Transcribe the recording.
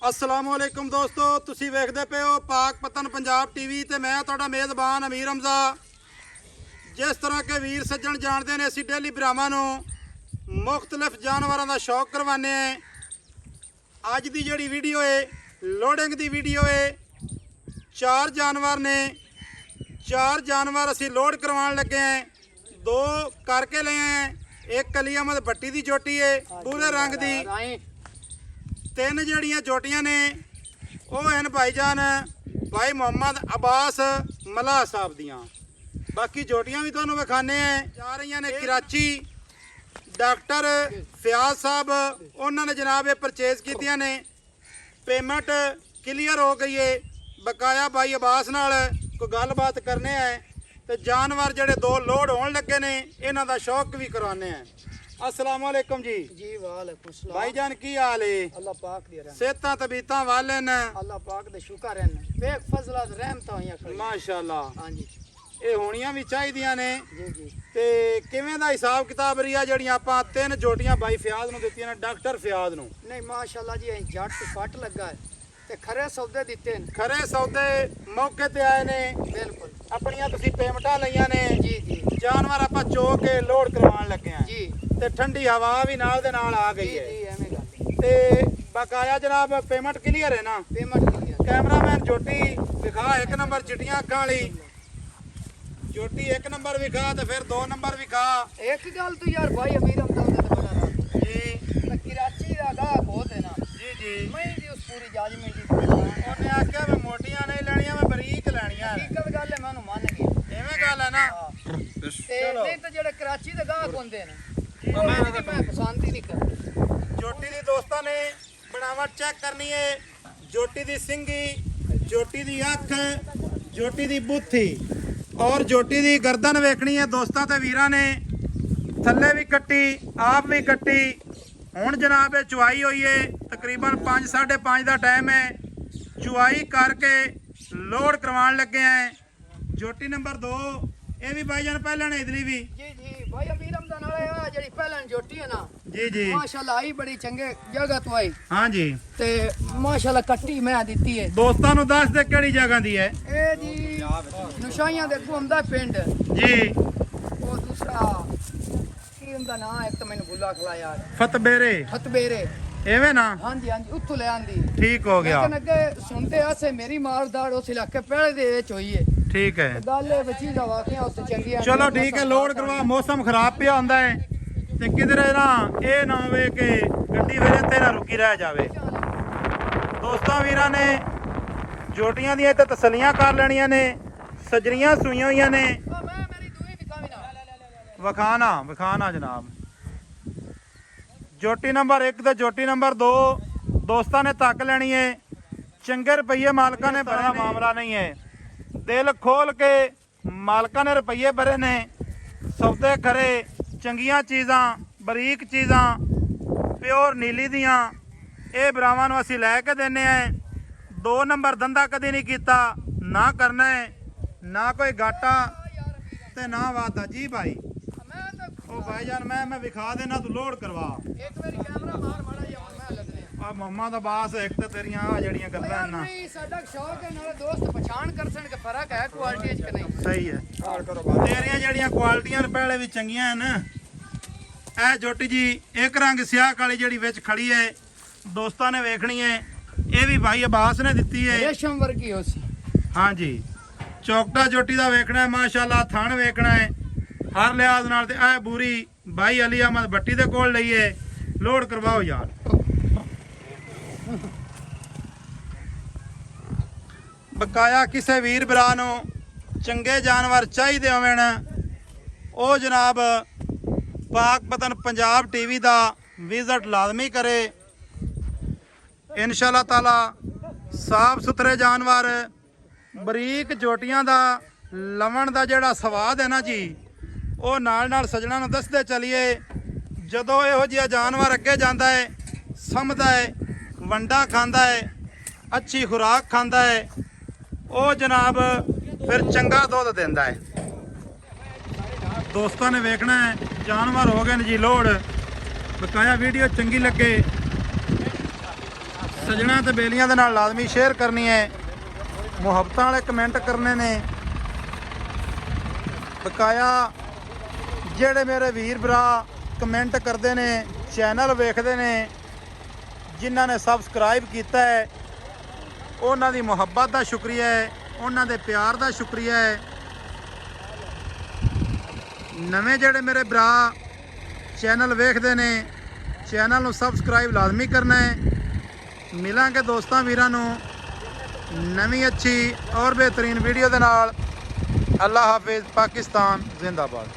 अस्सलामुअलैकुम दोस्तों, तुसी वेखदे पे हो पाकपतन पंजाब टीवी ते मैं तुहाडा मेज़बान अमीर हमजा। जिस तरह के वीर सज्जन जानते हैं, असीं डेली भरावां नूं मुख्तलिफ जानवरों का शौक करवाने हैं। अज की जिहड़ी वीडियो है लोडिंग की वीडियो है। चार जानवर ने, चार जानवर असीं लोड करवाने लगे हैं। दो करके ले हैं, एक अली अहमद भट्टी की जोटी है पूरे रंग की। तीन जड़ियाँ जोटियां ने वह हैं भाईजान भाई मोहम्मद अब्बास मलाह साहब दियाँ। बाकी जोटियां भी तुहानूं विखाने हैं। जा रही ने कराची। डॉक्टर फयाज साहब उन्होंने जनाब ये परचेज कीतियां ने। पेमेंट क्लीयर हो गई है। बकाया भाई अब्बास नाल कोई गलबात करने हैं तो जानवर जड़े दो लोड होने लगे ने, इन्हां दा शौक भी करवाने हैं। अस्सलाम वालेकुम जी। जी वालेकुम सलाम। भाईजान की हाल है? अल्लाह पाक दी रहमत। सेहतां तबीयतां वाले न? अल्लाह पाक दे शुक्र हैं। बेक फजलात रहमत होइयां खड़ी। माशाअल्लाह। हां जी। ये होनियां भी चाहिदियां ने। जी जी। ते किवें दा हिसाब किताब रिया जड़ियां आपां तीन जोटियां भाई फयाज नूं दित्तियां ने, डॉक्टर फयाज नूं? नहीं माशाअल्लाह जी, जट फट लगा है ते खरे सौदे दिते ने। खरे सौदे मौके ते आए ने। बिल्कुल। अपनियां तुसीं पेमेंटां लईयां ने। जी जी। जानवर आपां चो के लोड करवाउण लगे हैं जी। ते ठंडी हवा भी नाल दे नाल आ गई जी है। जी एवें गल। ते बकाया जनाब पेमेंट क्लीयर है ना? Payment clear. कैमरामैन जोटी विखा एक नंबर चिट्टियां अखां वाली जोटी, एक नंबर विखा ते फिर दो नंबर विखा। एक गल तो यार भाई अमीर हमदा ते बड़ा रात जी ते कराची दा गाह बहुत है ना। जी जी। मैं दी उस पूरी जजमेंट दी ਉਹਨੇ ਆਖਿਆ ਮੈਂ ਮੋਟੀਆਂ ਨਹੀਂ ਲੈਣੀਆਂ, ਮੈਂ ਬਰੀਕ ਲੈਣੀਆਂ ਨੇ। हकीकत गल है, मैं उन्हें मान गया। ਐਵੇਂ ਗੱਲ ਹੈ ਨਾ। ते नहीं तो जेड़े कराची दे गाह होंदे ने जी। मैं पसंद ही नहीं करदा। ਜੋਟੀ ਦੀ ਦੋਸਤਾਂ ਨੇ ਬਣਾਵਟ ਚੈੱਕ ਕਰਨੀ ਹੈ। ਜੋਟੀ ਦੀ ਸਿੰਗੀ, ਜੋਟੀ ਦੀ ਅੱਖ, ਜੋਟੀ ਦੀ ਬੁੱਥੀ ਔਰ ਜੋਟੀ ਦੀ ਗਰਦਨ ਵੇਖਣੀ ਹੈ ਦੋਸਤਾਂ ਤੇ ਵੀਰਾਂ ਨੇ। ਥੱਲੇ ਵੀ ਕੱਟੀ, ਆਪ ਵੀ ਕੱਟੀ। ਹੁਣ ਜਨਾਬ ਇਹ ਚੁਆਈ ਹੋਈ ਹੈ, ਤਕਰੀਬਨ 5 5:30 ਦਾ ਟਾਈਮ ਹੈ। ਚੁਆਈ ਕਰਕੇ ਲੋਡ ਕਰਵਾਉਣ ਲੱਗੇ ਆ। ਜੋਟੀ ਨੰਬਰ 2 ਇਹ ਵੀ ਭਾਈਜਾਨ ਪਹਿਲਾਂ ਨੇ ਇਧਰਲੀ ਵੀ। जी जी भाई अमीर हमदा नाले आ जेडी पहलन जोटी है ना, जी जी माशाल्लाह आई बड़ी चंगे जगह तो आई हाँ जी। ते माशाल्लाह कट्टी मैं ਦਿੱਤੀ है। ਦੋਸਤਾਂ ਨੂੰ ਦੱਸ ਦੇ ਕਿਹੜੀ ਜਗ੍ਹਾ ਦੀ ਹੈ। ए जी नशाइयां दे घुमदा पिंड जी वो दूसरा की उनदा नाम एक तो मैंने भुला खला यार, ਫਤਬੇਰੇ हतबेरे। ਐਵੇਂ ਨਾ? हां जी हां जी, उत्थों ले आंदी। ठीक हो गया। लेकिन अगे सुनते आसे मेरी मारदाड़ उस इलाके पहले दे विच होई है। ठीक है गल ए बची दा वाकया उत्ते चंगी। चलो ठीक है। लोड करवा, मौसम खराब पिया ਹੁੰਦਾ ਹੈ ਤੇ ਕਿਧਰੇ ਨਾ ਇਹ ਨਾ ਹੋਵੇ ਕਿ ਗੱਡੀ ਫਿਰ ਇੱਥੇ ਨਾ ਰੁਕੀ ਰਹਿ ਜਾਵੇ। ਦੋਸਤਾਂ ਵੀਰਾਂ ਨੇ ਜੋਟੀਆਂ ਦੀਆਂ ਇੱਥੇ ਤਸੱਲੀਆਂ ਕਰ ਲੈਣੀਆਂ ਨੇ। ਸਜਰੀਆਂ ਸੂਈਆਂ ਹੋਈਆਂ ਨੇ। मैं मेरी दूई विखावी ना ਵਿਖਾਣਾ ਜਨਾਬ। ਜੋਟੀ ਨੰਬਰ 1 ਤੇ ਜੋਟੀ ਨੰਬਰ 2 ਦੋਸਤਾਂ ਨੇ ਤੱਕ ਲੈਣੀ ਹੈ। ਚੰਗੇ ਰੁਪਈਏ ਮਾਲਕਾਂ ਨੇ ਬੜਾ ਮਾਮਲਾ ਨਹੀਂ ਹੈ। ਦਿਲ ਖੋਲ ਕੇ ਮਾਲਕਾਂ ਨੇ ਰੁਪਈਏ ਭਰੇ ਨੇ। ਸੌਦੇ ਖਰੇ, ਚੰਗੀਆਂ ਚੀਜ਼ਾਂ, ਬਰੀਕ ਚੀਜ਼ਾਂ, ਪਿਓਰ ਨੀਲੀ ਦੀਆਂ ਇਹ ਭਰਾਵਾਂ ਨੂੰ ਅਸੀਂ ਲੈ ਕੇ ਦਿੰਨੇ ਆ। 2 ਨੰਬਰ ਧੰਦਾ ਕਦੇ ਨਹੀਂ ਕੀਤਾ, ਨਾ ਕਰਨਾ ਹੈ, ਨਾ ਕੋਈ ਘਾਟਾ ਤੇ ਨਾ ਵਾਦਾ। ਜੀ ਭਾਈ मैं तो ਉਹ ਭਾਈਜਾਨ ਮੈਂ ਵਿਖਾ ਦੇਣਾ, ਤੂੰ ਲੋਡ ਕਰਵਾ। एक मेरी कैमरा मार मारा या मैं लगने ਆ ਮੁਹੰਮਦ ਅਬਾਸ ਇੱਕ ਤੇ ਤੇਰੀਆਂ ਆ ਜਿਹੜੀਆਂ ਗੱਲਾਂ यार ਨਾ नहीं साडा शौक है नाले दोस्त पहचान कर सन के फर्क है क्वालिटी च कि नहीं। ਸਹੀ ਹੈ। ਤੇਰੀਆਂ ਜਿਹੜੀਆਂ ਕੁਆਲਿਟੀਆਂ ਪਹਿਲੇ ਵੀ ਚੰਗੀਆਂ ਹਨ। ਇਹ ਜੋਟੀ ਜੀ ਇੱਕ ਰੰਗ ਸਿਆਹ ਕਾਲੀ ਜਿਹੜੀ ਵਿੱਚ ਖੜੀ ਹੈ ਦੋਸਤਾਂ ਨੇ ਵੇਖਣੀ ਹੈ। ਇਹ ਵੀ ਭਾਈ ਅਬਾਸ ਨੇ ਦਿੱਤੀ ਹੈ। रेशम वर्गी हो सी। हाँ जी। ਚੌਕਟਾ ਜੋਟੀ ਦਾ ਵੇਖਣਾ ਹੈ, ਮਾਸ਼ਾਅੱਲਾ ਥਣ ਵੇਖਣਾ ਹੈ ਹਰ ਲਿਹਾਜ਼ ਨਾਲ। ਤੇ ਇਹ ਬੂਰੀ ਭਾਈ ਅਲੀ ਅਹਿਮਦ ਭੱਟੀ ਦੇ ਕੋਲ ਲਈ ਹੈ। ਲੋਡ ਕਰਵਾਓ ਯਾਰ। ਬਕਾਇਆ ਕਿਸੇ ਵੀਰ ਭਰਾ ਨੂੰ ਚੰਗੇ ਜਾਨਵਰ ਚਾਹੀਦੇ ਹੋਣ ਉਹ ਜਨਾਬ ਪਾਕਪਤਨ ਪੰਜਾਬ ਟੀਵੀ ਦਾ ਵਿਜ਼ਿਟ ਲਾਜ਼ਮੀ ਕਰੇ। ਇਨਸ਼ਾਅੱਲਾ ਤਾਲਾ ਸਾਫ ਸੁਥਰੇ ਜਾਨਵਰ, ਬਰੀਕ ਜੋਟੀਆਂ ਦਾ ਲਵਣ ਦਾ ਜਿਹੜਾ ਸਵਾਦ ਹੈ ਨਾ ਜੀ, ਉਹ ਨਾਲ ਨਾਲ ਸੱਜਣਾ ਨੂੰ ਦੱਸਦੇ ਚਲੀਏ। ਜਦੋਂ ਇਹੋ ਜਿਹਾ ਜਾਨਵਰ ਅੱਗੇ ਜਾਂਦਾ ਹੈ, ਸਮਝਦਾ ਹੈ, ਵੰਡਾ ਖਾਂਦਾ ਹੈ, ਅੱਛੀ ਖੁਰਾਕ ਖਾਂਦਾ ਹੈ, ਉਹ ਜਨਾਬ ਫਿਰ ਚੰਗਾ ਦੁੱਧ ਦਿੰਦਾ ਹੈ। ਦੋਸਤਾਂ ਨੇ ਵੇਖਣਾ ਹੈ ਜਾਨਵਰ ਹੋ ਗਏ ਨੇ ਜੀ ਲੋਡ। ਬਕਾਇਆ ਵੀਡੀਓ ਚੰਗੀ ਲੱਗੇ ਸੱਜਣਾ ਤੇ ਬੇਲੀਆਂ ਦੇ ਨਾਲ ਲਾਜ਼ਮੀ ਸ਼ੇਅਰ ਕਰਨੀ ਹੈ, ਮੁਹੱਬਤਾਂ ਵਾਲੇ ਕਮੈਂਟ ਕਰਨੇ ਨੇ। ਬਕਾਇਆ ਜਿਹੜੇ ਮੇਰੇ ਵੀਰ ਭਰਾ ਕਮੈਂਟ ਕਰਦੇ ਨੇ, ਚੈਨਲ ਵੇਖਦੇ ਨੇ, ਜਿਨ੍ਹਾਂ ਨੇ ਸਬਸਕ੍ਰਾਈਬ ਕੀਤਾ ਹੈ, ਉਹਨਾਂ ਦੀ ਮੁਹੱਬਤ ਦਾ ਸ਼ੁਕਰੀਆ ਹੈ, ਉਹਨਾਂ ਦੇ ਪਿਆਰ ਦਾ ਸ਼ੁਕਰੀਆ ਹੈ। ਨਵੇਂ ਜਿਹੜੇ ਮੇਰੇ ਭਰਾ ਚੈਨਲ ਵੇਖਦੇ ਨੇ, ਚੈਨਲ ਨੂੰ ਸਬਸਕ੍ਰਾਈਬ ਲਾਜ਼ਮੀ ਕਰਨਾ ਹੈ। ਮਿਲਾਂਗੇ ਦੋਸਤਾਂ ਵੀਰਾਂ ਨੂੰ ਨਵੀਂ ਅੱਛੀ ਔਰ ਬਿਹਤਰੀਨ ਵੀਡੀਓ ਦੇ ਨਾਲ। ਅੱਲਾ ਹਾਫਿਜ਼। ਪਾਕਿਸਤਾਨ ਜ਼ਿੰਦਾਬਾਦ।